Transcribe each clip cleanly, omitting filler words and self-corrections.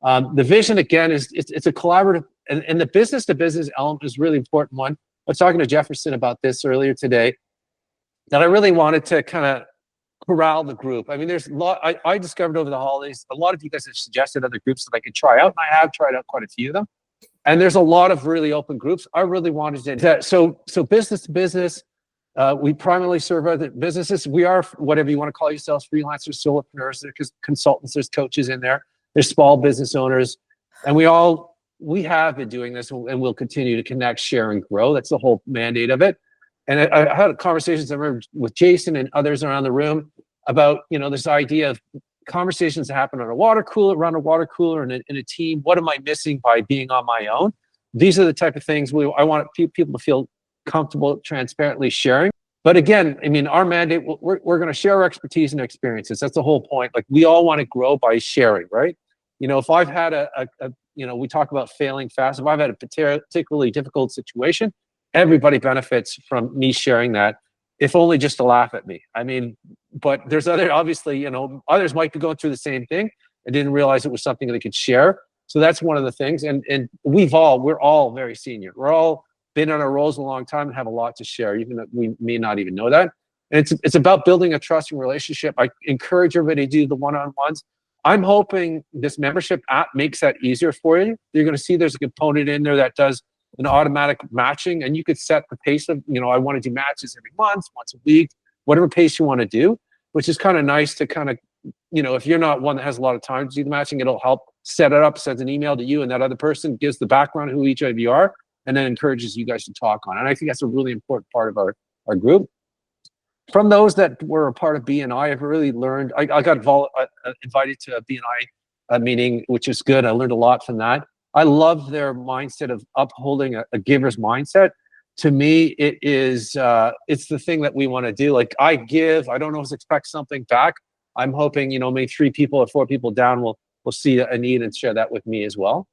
The vision, again, is it's a collaborative, and the business-to-business element is really important one. I was talking to Jefferson about this earlier today, that I really wanted to kind of corral the group. I mean, there's a lot, I discovered over the holidays, a lot of you guys have suggested other groups that I could try out, and I have tried out quite a few of them. And there's a lot of really open groups. I really wanted to, so business to business, we primarily serve other businesses. We are, whatever you want to call yourselves, freelancers, solopreneurs, there's consultants, there's coaches in there, there's small business owners. And we have been doing this, and we'll continue to connect, share, and grow. That's the whole mandate of it. And I had conversations, I remember, with Jason and others around the room about, this idea of conversations that happen on a water cooler, around a water cooler in a team. What am I missing by being on my own? These are the type of things I want people to feel comfortable transparently sharing. But again, I mean, our mandate, we're going to share our expertise and experiences. That's the whole point. Like, we all want to grow by sharing, right? If I've had we talk about failing fast. If I've had a particularly difficult situation, everybody benefits from me sharing that, if only just to laugh at me. I mean, but there's obviously, others might be going through the same thing and didn't realize it was something they could share. So that's one of the things. And we're all very senior. We're all been on our roles a long time and have a lot to share, even though we may not even know that. And it's about building a trusting relationship. I encourage everybody to do the one-on-ones. I'm hoping this membership app makes that easier for you. You're going to see there's a component in there that does an automatic matching, and you could set the pace of, I want to do matches every month, once a week, whatever pace you want to do, which is kind of nice to kind of, if you're not one that has a lot of time to do the matching, it'll help set it up, sends an email to you, and that other person gives the background who each of you are, and then encourages you guys to talk on it. And I think that's a really important part of our group. From those that were a part of BNI, I've really learned, I got invited to a BNI meeting, which is good. I learned a lot from that. I love their mindset of upholding a giver's mindset. To me, it is, it's the thing that we want to do. Like, I give, I don't always expect something back. I'm hoping, maybe 3 people or 4 people down will see a need and share that with me as well.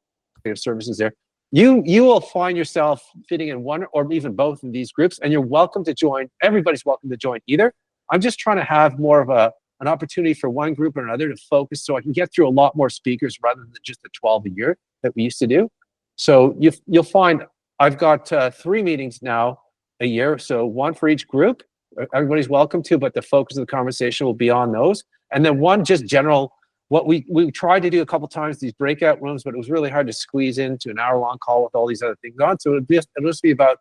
We have services there. You will find yourself fitting in one or even both of these groups, and you're welcome to join. Everybody's welcome to join either. I'm just trying to have more of an opportunity for one group or another to focus, so I can get through a lot more speakers rather than just the 12 a year that we used to do. So you'll find I've got 3 meetings now a year, so 1 for each group. Everybody's welcome to, but the focus of the conversation will be on those. And then 1 just general, what we tried to do a couple times, these breakout rooms, but it was really hard to squeeze into an hour-long call with all these other things on. So it'll just be about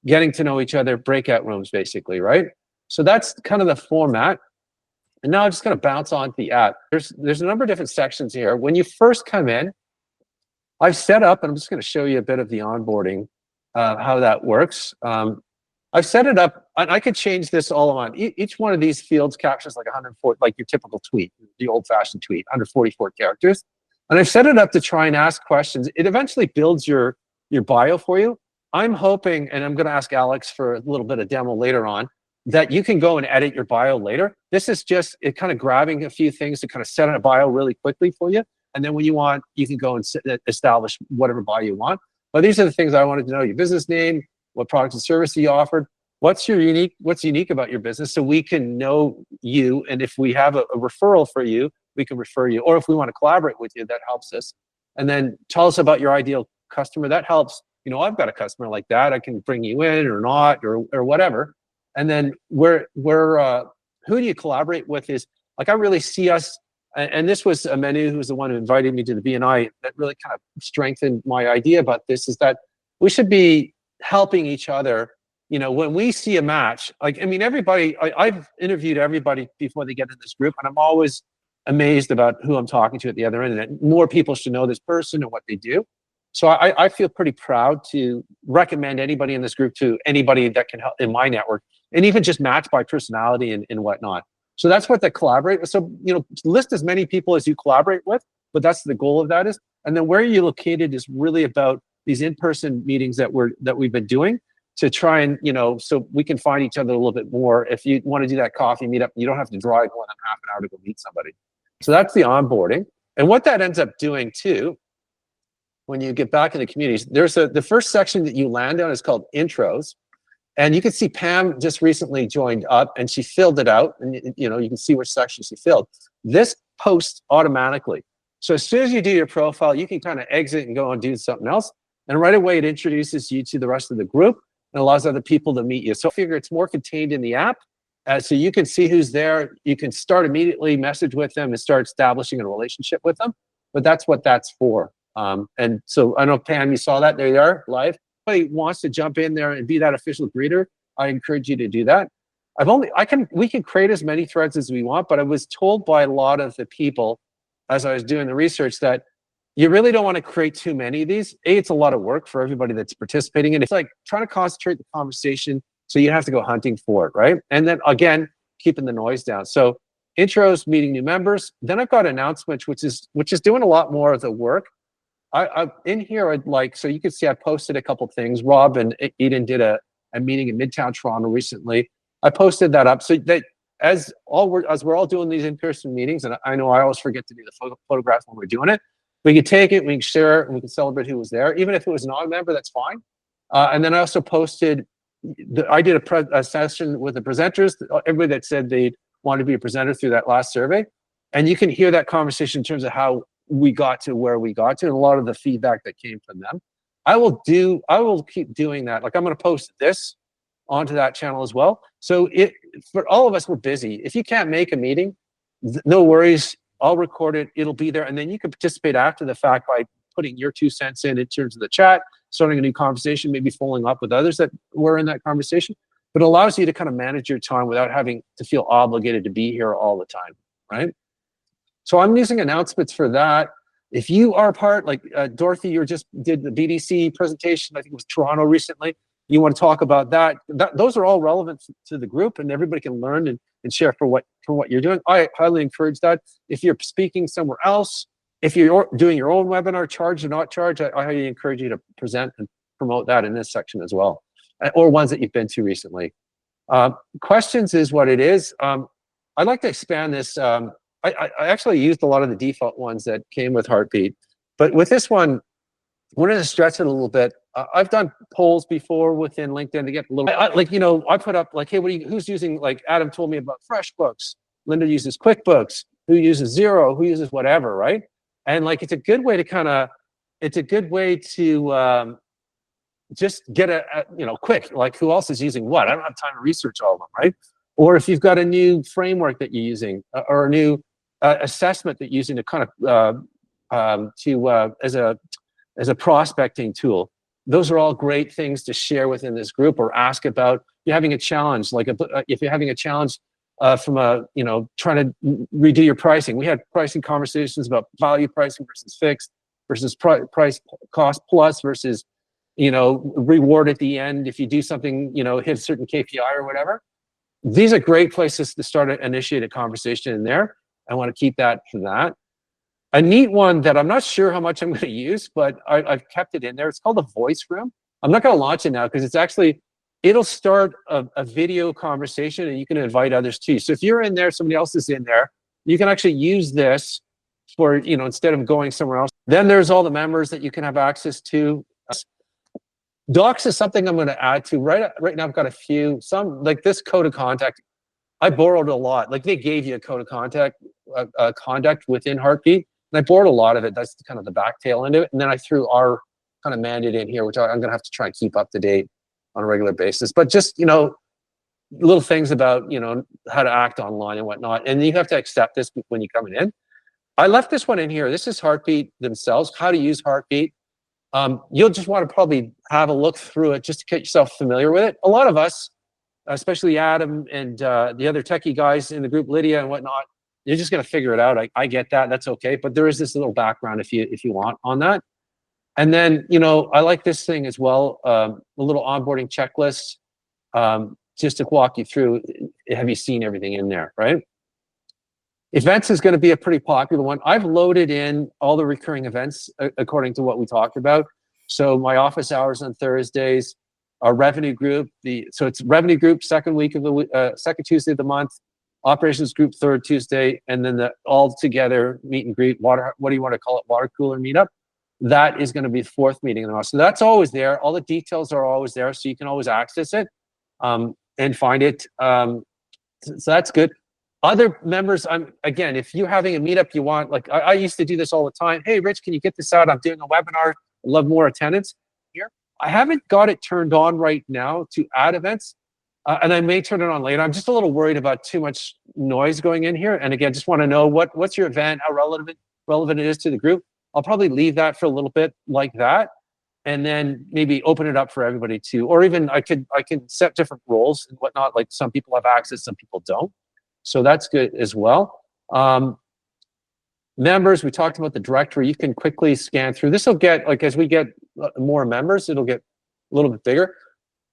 getting to know each other, breakout rooms, basically, right? So that's kind of the format. And now I'm just going to bounce on the app. There's a number of different sections here. When you first come in, I've set up, and I'm just going to show you a bit of the onboarding, how that works. I've set it up, and I could change this all on. Each one of these fields captures like 140, like your typical tweet, the old-fashioned tweet, 144 characters. And I've set it up to try and ask questions. It eventually builds your bio for you. I'm hoping, and I'm going to ask Alex for a little bit of demo later on, that you can go and edit your bio later. This is just kind of grabbing a few things to kind of set a bio really quickly for you. And then when you want, you can go and establish whatever bio you want. But these are the things I wanted to know: your business name, what products and services you offered, what's unique about your business, so we can know you. And if we have a referral for you, we can refer you. Or if we want to collaborate with you, that helps us. And then tell us about your ideal customer. That helps. I've got a customer like that. I can bring you in or not, or whatever. And then who do you collaborate with is, like, I really see us, and this was Manu, who was the one who invited me to the BNI, that really kind of strengthened my idea about this, is that we should be helping each other. When we see a match, everybody, I've interviewed everybody before they get in this group, and I'm always amazed about who I'm talking to at the other end, and that more people should know this person and what they do. So I feel pretty proud to recommend anybody in this group to anybody that can help in my network, and even just match by personality and whatnot. So that's what the collaborate. So, list as many people as you collaborate with, but that's the goal of that is. And then where you're located is really about these in-person meetings that we've been doing to try and, so we can find each other a little bit more. If you want to do that coffee meetup, you don't have to drive more than half an hour to go meet somebody. So that's the onboarding. And what that ends up doing too, when you get back in the communities, the first section that you land on is called intros. And you can see Pam just recently joined up, and she filled it out, and you can see which section she filled. This posts automatically. So as soon as you do your profile, you can kind of exit and go and do something else. And right away, it introduces you to the rest of the group and allows other people to meet you. So I figure it's more contained in the app. So you can see who's there. You can start immediately, message with them, and start establishing a relationship with them. But that's what that's for. And so I know, Pam, you saw that. There you are, live. If anybody wants to jump in there and be that official greeter, I encourage you to do that. We can create as many threads as we want, but I was told by a lot of the people as I was doing the research that you really don't want to create too many of these. It's a lot of work for everybody that's participating. And it's like trying to concentrate the conversation. So you have to go hunting for it, right? And then again, keeping the noise down. So intros, meeting new members. Then I've got announcements, which is doing a lot more of the work. I in here, I'd like, so you can see I posted a couple things. Rob and Eden did a meeting in Midtown Toronto recently. I posted that up so that as we're all doing these in-person meetings, and I know I always forget to do the photograph when we're doing it, we can take it, we can share it, and we can celebrate who was there. Even if it was a non-member, that's fine. And then I also posted, I did a session with the presenters, everybody that said they wanted to be a presenter through that last survey. And you can hear that conversation in terms of how we got to where we got to and a lot of the feedback that came from them. I will keep doing that. Like I'm going to post this onto that channel as well. So for all of us, we're busy. If you can't make a meeting, no worries. I'll record it. It'll be there. And then you can participate after the fact by putting your 2 cents in terms of the chat, starting a new conversation, maybe following up with others that were in that conversation. But it allows you to kind of manage your time without having to feel obligated to be here all the time, right? So I'm using announcements for that. If you are part, like Dorothy, you just did the BDC presentation, I think it was Toronto recently. You want to talk about that, those are all relevant to the group and everybody can learn and share for what you're doing. I highly encourage that. If you're speaking somewhere else, if you're doing your own webinar, charged or not charged, I highly encourage you to present and promote that in this section as well, or ones that you've been to recently. Questions is what it is. I'd like to expand this. I actually used a lot of the default ones that came with Heartbeat, but with this one, I wanted to stretch it a little bit. I've done polls before within LinkedIn to get a little, I put up like, hey, who's using, like Adam told me about FreshBooks, Linda uses QuickBooks, who uses Xero, who uses whatever, right? And like, it's a good way to just get quick, like who else is using what? I don't have time to research all of them, right? Or if you've got a new framework that you're using or a new assessment that you're using to kind of as a prospecting tool. Those are all great things to share within this group or ask about. If you're having a challenge, like if you're having a challenge from trying to redo your pricing. We had pricing conversations about value pricing versus fixed versus price cost plus versus, reward at the end if you do something, hit a certain KPI or whatever. These are great places to start to initiate a conversation in there. I want to keep that for that. A neat one that I'm not sure how much I'm going to use, but I've kept it in there. It's called a voice room. I'm not going to launch it now because it'll start a video conversation and you can invite others too. So if you're in there, somebody else is in there, you can actually use this for, instead of going somewhere else. Then there's all the members that you can have access to. Docs is something I'm going to add to. Right now I've got a few, some like this code of contact. I borrowed a lot. Like they gave you a code of conduct within Heartbeat. And I borrowed a lot of it. That's kind of the back tail into it. And then I threw our kind of mandate in here, which I'm going to have to try and keep up to date on a regular basis. But just, little things about, how to act online and whatnot. And you have to accept this when you're coming in. I left this one in here. This is Heartbeat themselves, how to use Heartbeat. You'll just want to probably have a look through it just to get yourself familiar with it. A lot of us, especially Adam and the other techie guys in the group, Lydia and whatnot, you're just going to figure it out. I get that. That's okay. But there is this little background if you want on that. And then, I like this thing as well, a little onboarding checklist, just to walk you through. Have you seen everything in there, right? Events is going to be a pretty popular one. I've loaded in all the recurring events according to what we talked about. So my office hours on Thursdays, our revenue group, so it's revenue group second Tuesday of the month, operations group third Tuesday, and then the all together meet and greet, what do you want to call it, water cooler meetup. That is going to be the fourth meeting in the month. So that's always there. All the details are always there, so you can always access it and find it. So that's good. Other members, again, if you're having a meetup, you want, like, I used to do this all the time. Hey, Rich, can you get this out? I'm doing a webinar. I'd love more attendance here. I haven't got it turned on right now to add events, and I may turn it on later. I'm just a little worried about too much noise going in here. And again, just want to know what's your event, how relevant it is to the group. I'll probably leave that for a little bit like that, and then maybe open it up for everybody too. Or even I can set different roles and whatnot. Like some people have access, some people don't. So that's good as well. Members, we talked about the directory. You can quickly scan through. This will get, like, as we get more members, it'll get a little bit bigger.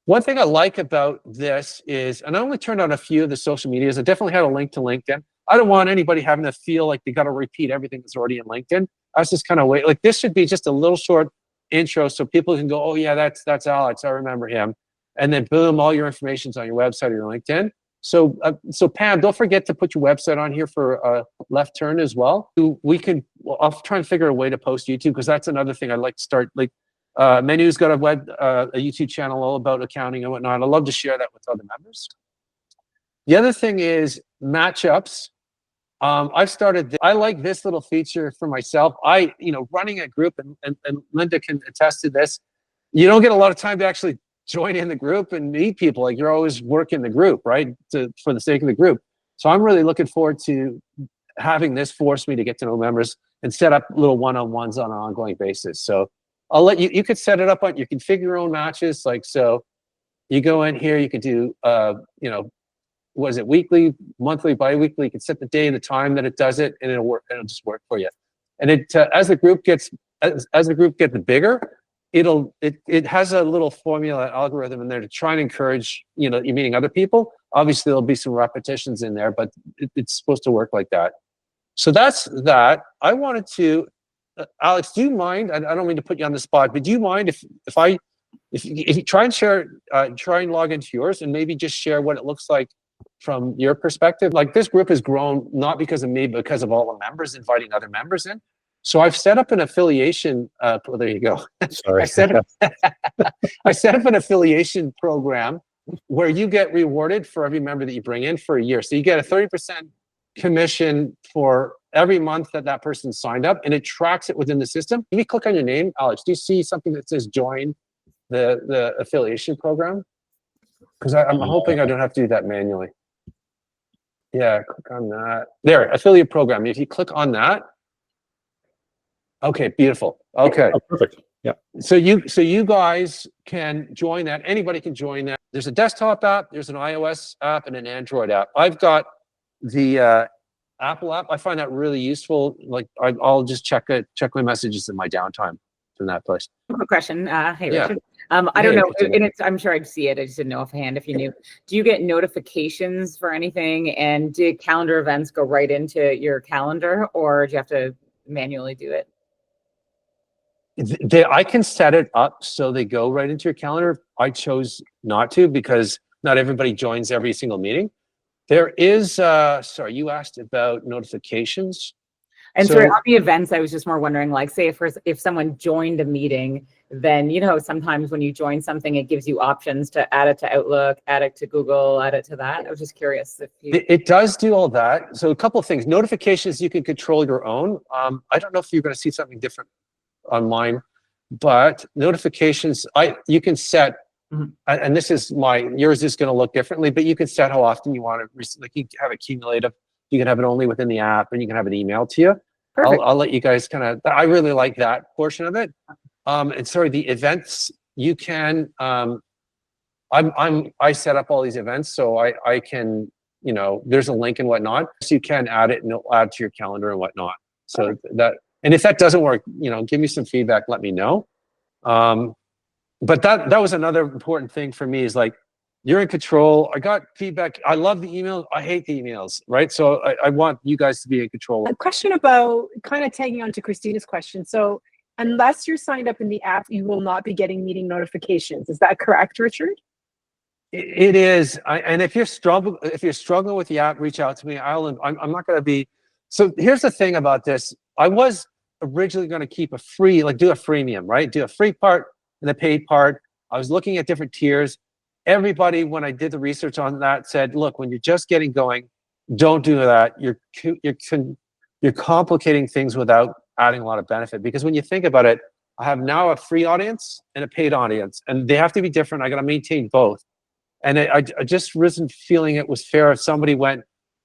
One thing I like about this is, and I only turned on a few of the social medias. I definitely had a link to LinkedIn. I don't want anybody having to feel like they got to repeat everything that's already in LinkedIn. I was just kind of wait. Like, this should be just a little short intro so people can go, oh yeah, that's Alex. I remember him. And then boom, all your information's on your website or your LinkedIn. So Pam, don't forget to put your website on here for Left Turn as well. I'll try and figure a way to post YouTube, because that's another thing I'd like to start. Like, Menu's got a YouTube channel all about accounting and whatnot. I'd love to share that with other members. The other thing is matchups. I've started. I like this little feature for myself. Running a group, and Linda can attest to this. You don't get a lot of time to actually join in the group and meet people. Like, you're always working the group, right? For the sake of the group. So I'm really looking forward to having this force me to get to know members and set up little one-on-ones on an ongoing basis. So I'll let you could set it up you can configure your own matches. Like, so you go in here, you could do, what is it, weekly, monthly, bi-weekly. You can set the day and the time that it does it, and it'll work. It'll just work for you. And as the group gets bigger, it has a little formula algorithm in there to try and encourage, you meeting other people. Obviously, there'll be some repetitions in there, but it's supposed to work like that. So that's that. I wanted to, Alex, do you mind? I don't mean to put you on the spot, but do you mind if you try and share, try and log into yours and maybe just share what it looks like from your perspective? Like, this group has grown not because of me, but because of all the members inviting other members in. So I've set up an affiliation. There you go. Sorry. I set up an affiliation program where you get rewarded for every member that you bring in for a year. So you get a 30% commission for every month that person signed up, and it tracks it within the system. If you click on your name, Alex, do you see something that says join the affiliation program? Because I'm hoping I don't have to do that manually. Yeah, click on that. There, affiliate program. If you click on that. Okay, beautiful. Okay. Oh, perfect. Yeah. So you guys can join that. Anybody can join that. There's a desktop app, there's an iOS app, and an Android app. I've got the Apple app. I find that really useful. Like, I'll just check my messages in my downtime from that place. Quick question. Hey, Yeah. Richard. I don't know, and I'm sure I'd see it. I just didn't know offhand if you knew. Do you get notifications for anything? And do calendar events go right into your calendar, or do you have to manually do it? I can set it up so they go right into your calendar. I chose not to because not everybody joins every single meeting. There is, sorry, you asked about notifications. And so on the events, I was just more wondering, like, say if someone joined a meeting, then, sometimes when you join something, it gives you options to add it to Outlook, add it to Google, add it to that. I was just curious if it does do all that. So a couple of things. Notifications, you can control your own. I don't know if you're going to see something different on mine, but notifications, you can set, and this is yours is going to look differently, but you can set how often you want to, like, you can have it cumulative, you can have it only within the app, and you can have it emailed to you. I'll let you guys I really like that portion of it. And sorry, the events, you can, I set up all these events, so I can, there's a link and whatnot, so you can add it and it'll add to your calendar and whatnot. So and if that doesn't work, give me some feedback, let me know. But that was another important thing for me, is like, you're in control. I got feedback. I love the emails. I hate the emails, right? So I want you guys to be in control. A question about, kind of tagging on to Christina's question. So unless you're signed up in the app, you will not be getting meeting notifications. Is that correct, Richard? It is. And if you're struggling with the app, reach out to me. I'm not going to be. So here's the thing about this. I was originally going to keep do a freemium, right? Do a free part and a paid part. I was looking at different tiers. Everybody, when I did the research on that, said, look, when you're just getting going, don't do that. You're complicating things without adding a lot of benefit, because when you think about it, I have now a free audience and a paid audience, and they have to be different. I got to maintain both. And I just wasn't feeling it was fair if somebody went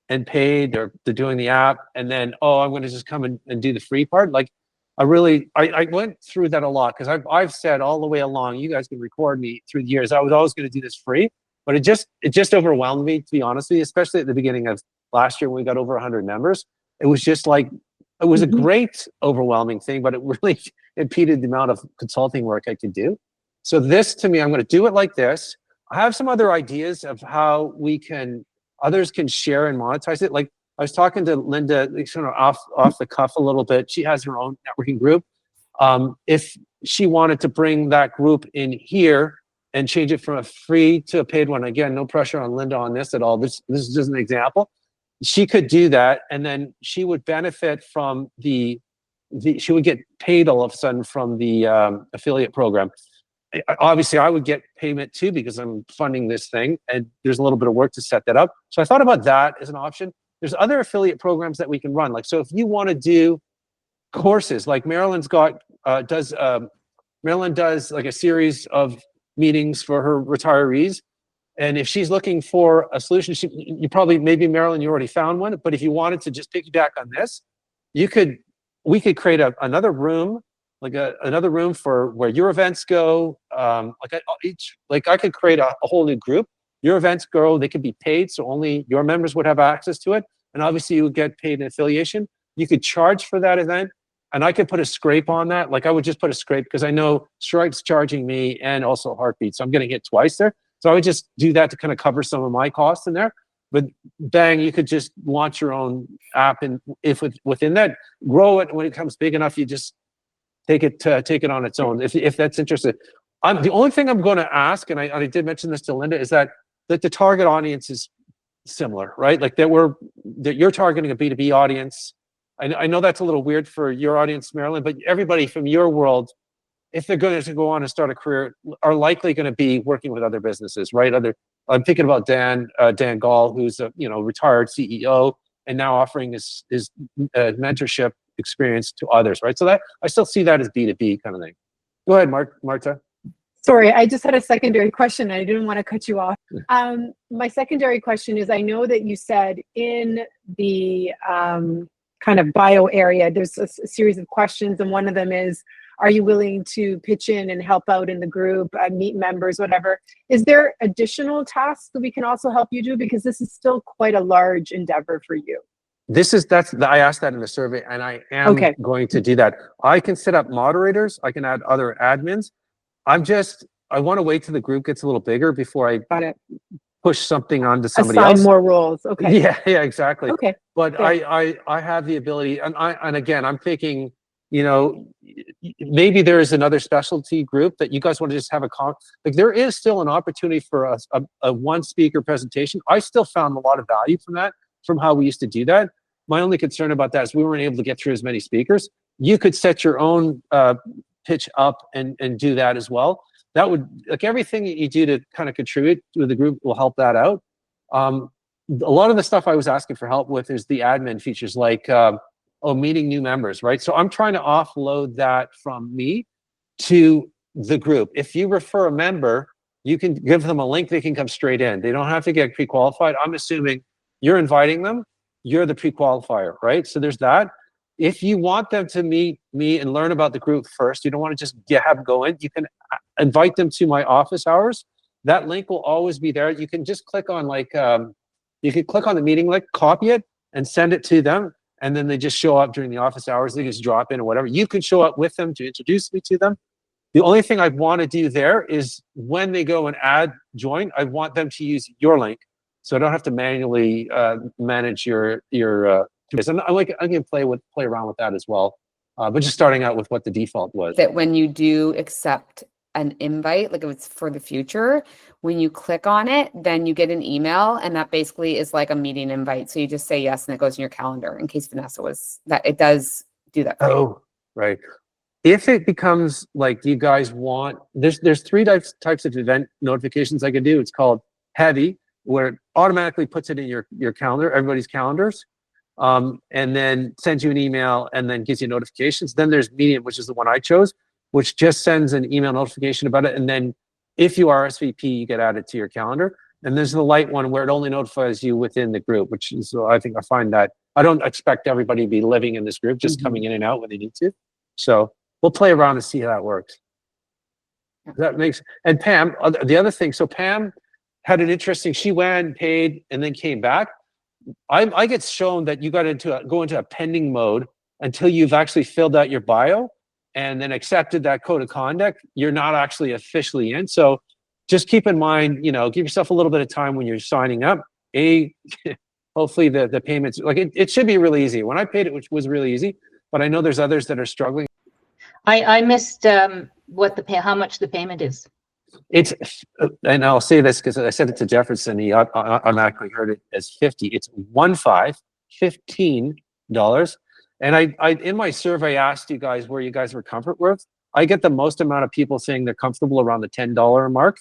and paid, or they're doing the app, and then, oh, I'm going to just come and do the free part. Like, I went through that a lot, because I've said all the way along, you guys can record me through the years, I was always going to do this free, but it just overwhelmed me, to be honest with you, especially at the beginning of last year when we got over 100 members. It was just like, it was a great overwhelming thing, but it really impeded the amount of consulting work I could do. So this, to me, I'm going to do it like this. I have some other ideas of how others can share and monetize it. Like, I was talking to Linda, sort of off the cuff a little bit. She has her own networking group. If she wanted to bring that group in here and change it from a free to a paid one, again, no pressure on Linda on this at all. This is just an example. She could do that, and then she would benefit from she would get paid all of a sudden from the affiliate program. Obviously, I would get payment too, because I'm funding this thing, and there's a little bit of work to set that up. So I thought about that as an option. There's other affiliate programs that we can run. Like, so if you want to do courses, like Marilyn does like a series of meetings for her retirees. And if she's looking for a solution, maybe Marilyn, you already found one, but if you wanted to just piggyback on this, we could create another room, like another room for where your events go. I could create a whole new group. Your events go, they could be paid, so only your members would have access to it. And obviously you would get paid an affiliation. You could charge for that event, and I could put a scrape on that. Like, I would just put a scrape, because I know Stripe's charging me and also Heartbeat, so I'm getting hit twice there. So I would just do that to kind of cover some of my costs in there. But bang, you could just launch your own app, and if within that, grow it. When it becomes big enough, you just take it on its own. If that's interested, the only thing I'm going to ask, and I did mention this to Linda, is that the target audience is similar, right? Like, that you're targeting a B2B audience. I know that's a little weird for your audience, Marilyn, but everybody from your world, if they're going to go on and start a career, are likely going to be working with other businesses, right? I'm thinking about Dan Gall, who's a retired CEO, and now offering his mentorship experience to others, right? So that I still see that as B2B kind of thing. Go ahead, Marta. Sorry, I just had a secondary question. I didn't want to cut you off. My secondary question is, I know that you said in the kind of bio area, there's a series of questions, and one of them is, are you willing to pitch in and help out in the group, meet members, whatever? Is there additional tasks that we can also help you do? Because this is still quite a large endeavor for you. I asked that in the survey, and I am going to do that. I can set up moderators. I can add other admins. I want to wait till the group gets a little bigger before I push something onto somebody else. Assign more roles. Okay. Yeah, exactly. Okay. But I have the ability, and again, I'm thinking, maybe there is another specialty group that you guys want to just have like, there is still an opportunity for a one speaker presentation. I still found a lot of value from that, from how we used to do that. My only concern about that is we weren't able to get through as many speakers. You could set your own pitch up and do that as well. That would, like, everything that you do to kind of contribute to the group will help that out. A lot of the stuff I was asking for help with is the admin features, like meeting new members, right? So I'm trying to offload that from me to the group. If you refer a member, you can give them a link, they can come straight in. They don't have to get pre-qualified. I'm assuming you're inviting them, you're the pre-qualifier, right? So there's that. If you want them to meet me and learn about the group first, you don't want to just have them go in, you can invite them to my office hours. That link will always be there. You can just click on you can click on the meeting link, copy it, and send it to them. And then they just show up during the office hours. They just drop in or whatever. You can show up with them to introduce me to them. The only thing I want to do there is when they go and join, I want them to use your link. So I don't have to manually manage your and I can play around with that as well. But just starting out with what the default was. That when you do accept an invite, like if it's for the future, when you click on it, then you get an email, and that basically is like a meeting invite. So you just say yes, and it goes in your calendar. In case Vanessa was that, it does do that. Oh, right. If it becomes like you guys want, there's three types of event notifications I can do. It's called heavy, where it automatically puts it in your calendar, everybody's calendars, and then sends you an email and then gives you notifications. Then there's Medium, which is the one I chose, which just sends an email notification about it. And then if you RSVP, you get added to your calendar. And there's the light one where it only notifies you within the group, which is, so I find that I don't expect everybody to be living in this group, just coming in and out when they need to. So we'll play around and see how that works. That makes, and Pam, the other thing, so Pam had an interesting, she went, paid, and then came back. I get shown that you got go into a pending mode until you've actually filled out your bio and then accepted that code of conduct. You're not actually officially in. So just keep in mind, give yourself a little bit of time when you're signing up. Hopefully the payments, like it should be really easy. When I paid it, which was really easy, but I know there's others that are struggling. I missed how much the payment is. It's, and I'll say this because I said it to Jefferson, he automatically heard it as 50. It's $15. And I in my survey asked you guys where you guys were comfort with. I get the most amount of people saying they're comfortable around the $10 mark.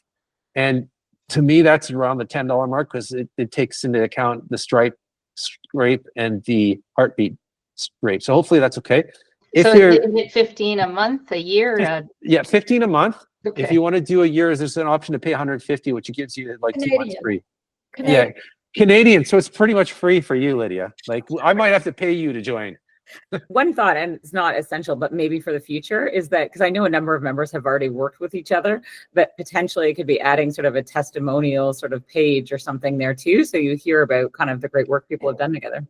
And to me, that's around the $10 mark because it takes into account the Stripe scrape and the Heartbeat scrape. So hopefully that's okay. If So you're, is it 15 a month, a year? yeah, 15 a month. Okay. If you want to do a year, there's an option to pay 150, which gives you like 2 months free. Yeah, Canadian. So it's pretty much free for you, Lydia. Like I might have to pay you to join. One thought, and it's not essential, but maybe for the future, is that because I know a number of members have already worked with each other, but potentially it could be adding sort of a testimonial sort of page or something there too. So you hear about kind of the great work people have done together.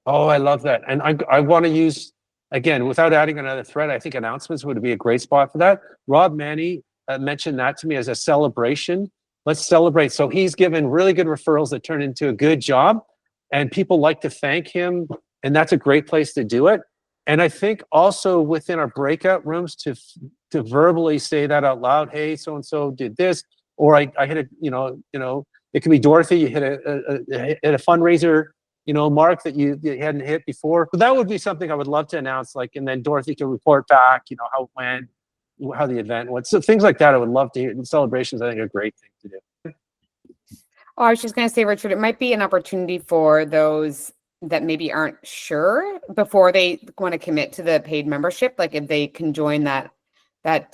Oh, I love that. And I want to use, again, without adding another thread, I think announcements would be a great spot for that. Rob Manny mentioned that to me as a celebration. Let's celebrate. So he's given really good referrals that turn into a good job, and people like to thank him. And that's a great place to do it. And I think also within our breakout rooms to verbally say that out loud. Hey, so-and-so did this, or I hit a, it could be Dorothy, you hit a fundraiser, mark that you hadn't hit before. But that would be something I would love to announce, like, and then Dorothy can report back, how it went, how the event went. So things like that I would love to hear. And celebrations, I think, are a great thing to do. Oh, I was just going to say, Richard, it might be an opportunity for those that maybe aren't sure before they want to commit to the paid membership. Like if they can join that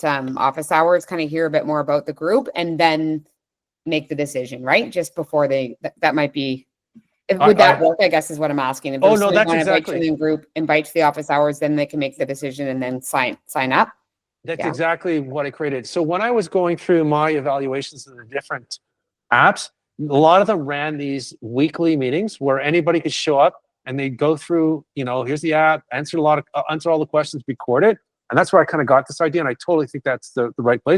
office hours, kind of hear a bit more about the group and then make the decision, right? Just before that might be, would that work? I guess is what I'm asking. If Oh, no, that's exactly. Invite to the group, invite to the office hours, then they can make the decision and then sign up. That's exactly what I created. So when I was going through my evaluations of the different apps, a lot of them ran these weekly meetings where anybody could show up and they'd go through, here's the app, answer all the questions, record it. And that's where I kind of got this idea. And I totally think that's the right place.